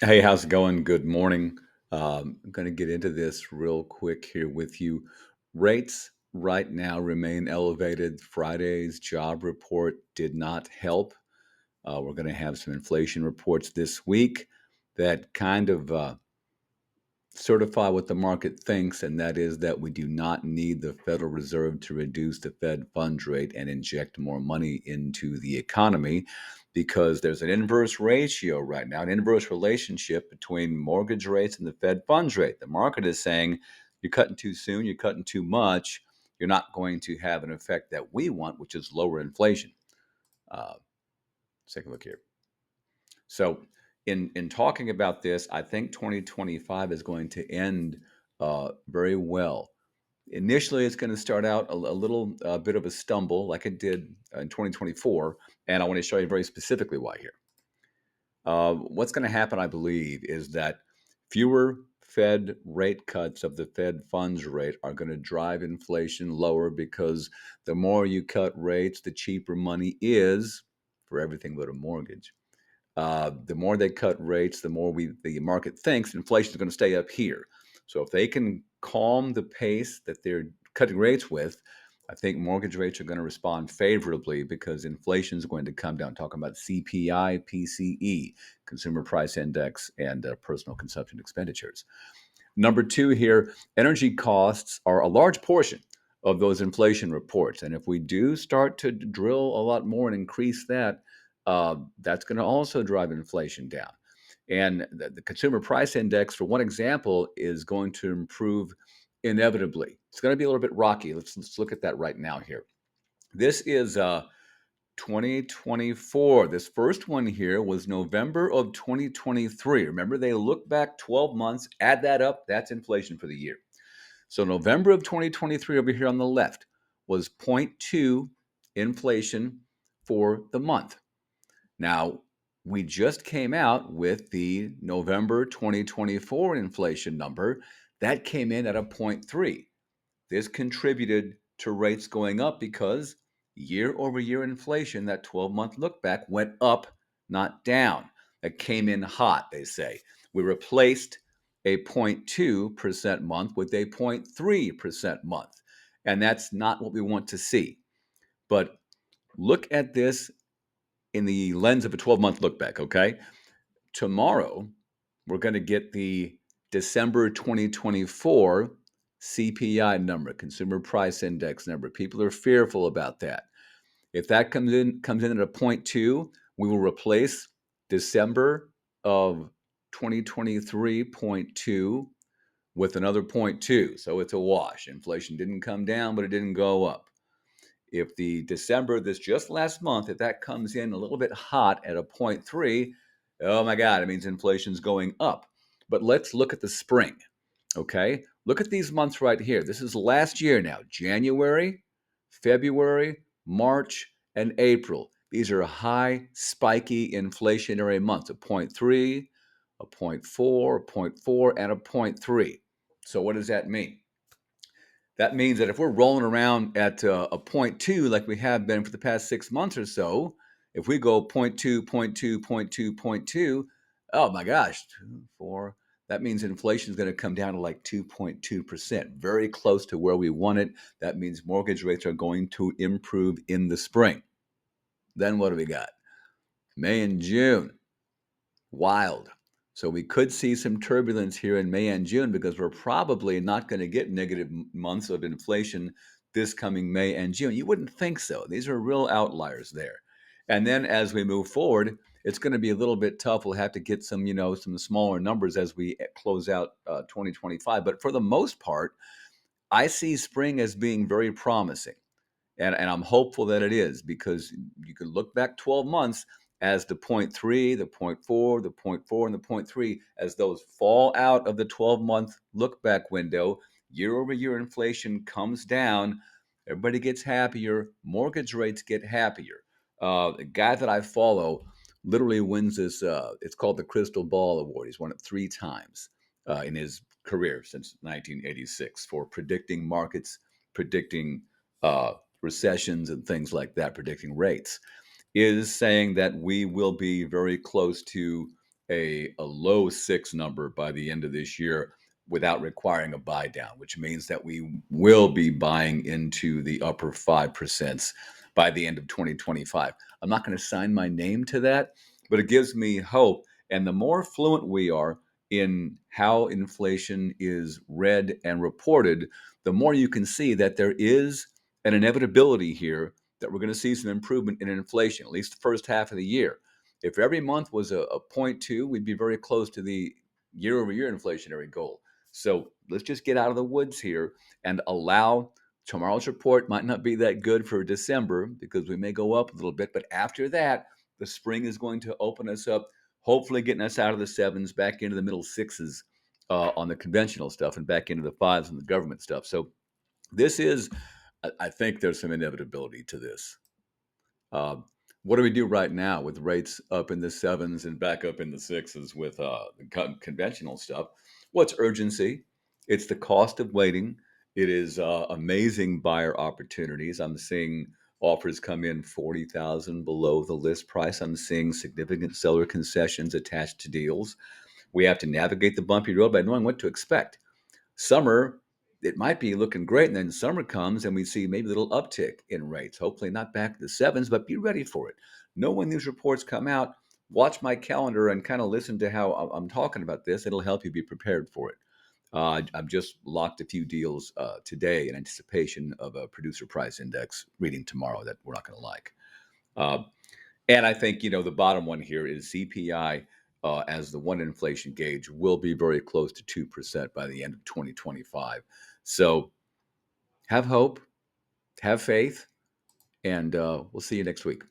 Hey, how's it going? Good morning. I'm going to get into this real quick here with you. Rates right now remain elevated. Friday's job report did not help. We're going to have some inflation reports this week that kind of certify what the market thinks, and that is that we do not need the Federal Reserve to reduce the Fed funds rate and inject more money into the economy because there's an inverse ratio right now, an inverse relationship between mortgage rates and the Fed funds rate. The market is saying you're cutting too soon, you're cutting too much, you're not going to have an effect that we want, which is lower inflation. Uh, let's take a look here. So, in talking about this, I think 2025 is going to end very well. Initially, it's going to start out a little bit of a stumble, like it did in 2024, and I want to show you very specifically why here. What's going to happen, I believe, is that fewer Fed rate cuts of the Fed funds rate are going to drive inflation lower because the more you cut rates, the cheaper money is for everything but a mortgage. The more they cut rates, the more the market thinks inflation is going to stay up here. So if they can calm the pace that they're cutting rates with, I think mortgage rates are going to respond favorably because inflation is going to come down. Talking about CPI, PCE, Consumer Price Index, and personal consumption expenditures. Number two here, energy costs are a large portion of those inflation reports. And if we do start to drill a lot more and increase that, that's going to also drive inflation down. And the consumer price index, for one example, is going to improve inevitably. It's going to be a little bit rocky. Let's look at that right now here. This is 2024. This first one here was November of 2023. Remember, they look back 12 months, add that up, that's inflation for the year. So, November of 2023 over here on the left was zero point 0.2 inflation for the month. Now, we just came out with the November 2024 inflation number that came in at a zero point 0.3. This contributed to rates going up because year over year inflation, that 12-month look back, went up, not down. That came in hot, they say. We replaced a 0.2% month with a 0.3% month. And that's not what we want to see. But look at this in the lens of a 12-month look back, okay? Tomorrow, we're going to get the December 2024 CPI number, Consumer Price Index number. People are fearful about that. If that comes in at a zero point 0.2, we will replace December of 2023 zero point 0.2 with another zero point 0.2. So it's a wash. Inflation didn't come down, but it didn't go up. If the December, this just last month, if that comes in a little bit hot at a zero point 0.3, oh my God, it means inflation's going up. But let's look at the spring, okay? Look at these months right here. This is last year now, January, February, March, and April. These are high, spiky inflationary months, a zero point 0.3, a zero point 0.4, a zero point 0.4, and a zero point 0.3. So what does that mean? That means that if we're rolling around at a zero point 0.2 like we have been for the past 6 months or so, if we go zero point 0.2, zero point 0.2, zero point 0.2, zero point 0.2, oh my gosh, 2, 4, that means inflation is going to come down to like 2.2%, very close to where we want it. That means mortgage rates are going to improve in the spring. Then what do we got? May and June. Wild. So we could see some turbulence here in May and June because we're probably not going to get negative months of inflation this coming May and June. You wouldn't think so. These are real outliers there. And then as we move forward, it's going to be a little bit tough. We'll have to get some, some smaller numbers as we close out 2025. But for the most part, I see spring as being very promising. And I'm hopeful that it is because you can look back 12 months as the zero point 0.3, the zero point 0.4, the zero point 0.4, and the zero point 0.3, as those fall out of the 12-month look back window, year over year inflation comes down, everybody gets happier, mortgage rates get happier. The guy that I follow literally wins this, it's called the Crystal Ball Award. He's won it 3 times in his career since 1986 for predicting markets, predicting recessions and things like that, predicting rates, is saying that we will be very close to a low six number by the end of this year without requiring a buy down, which means that we will be buying into the upper 5% by the end of 2025. I'm not going to sign my name to that, but it gives me hope. And the more fluent we are in how inflation is read and reported, the more you can see that there is an inevitability here that we're going to see some improvement in inflation, at least the first half of the year. If every month was a 0.2, we'd be very close to the year over year inflationary goal. So let's just get out of the woods here and allow tomorrow's report might not be that good for December because we may go up a little bit. But after that, the spring is going to open us up, hopefully getting us out of the sevens, back into the middle sixes on the conventional stuff and back into the fives and the government stuff. So this is, I think there's some inevitability to this. Uh, what do we do right now with rates up in the sevens and back up in the sixes with the conventional stuff? What's urgency? It's the cost of waiting. It is amazing buyer opportunities. I'm seeing offers come in 40,000 below the list price. I'm seeing significant seller concessions attached to deals. We have to navigate the bumpy road by knowing what to expect. Summer, it might be looking great, and then summer comes and we see maybe a little uptick in rates. Hopefully not back to the sevens, but be ready for it. Know when these reports come out. Watch my calendar and kind of listen to how I'm talking about this. It'll help you be prepared for it. I've just locked a few deals today in anticipation of a producer price index reading tomorrow that we're not going to like. Uh, and I think, the bottom one here is CPI as the one inflation gauge will be very close to 2% by the end of 2025. So have hope, have faith, and we'll see you next week.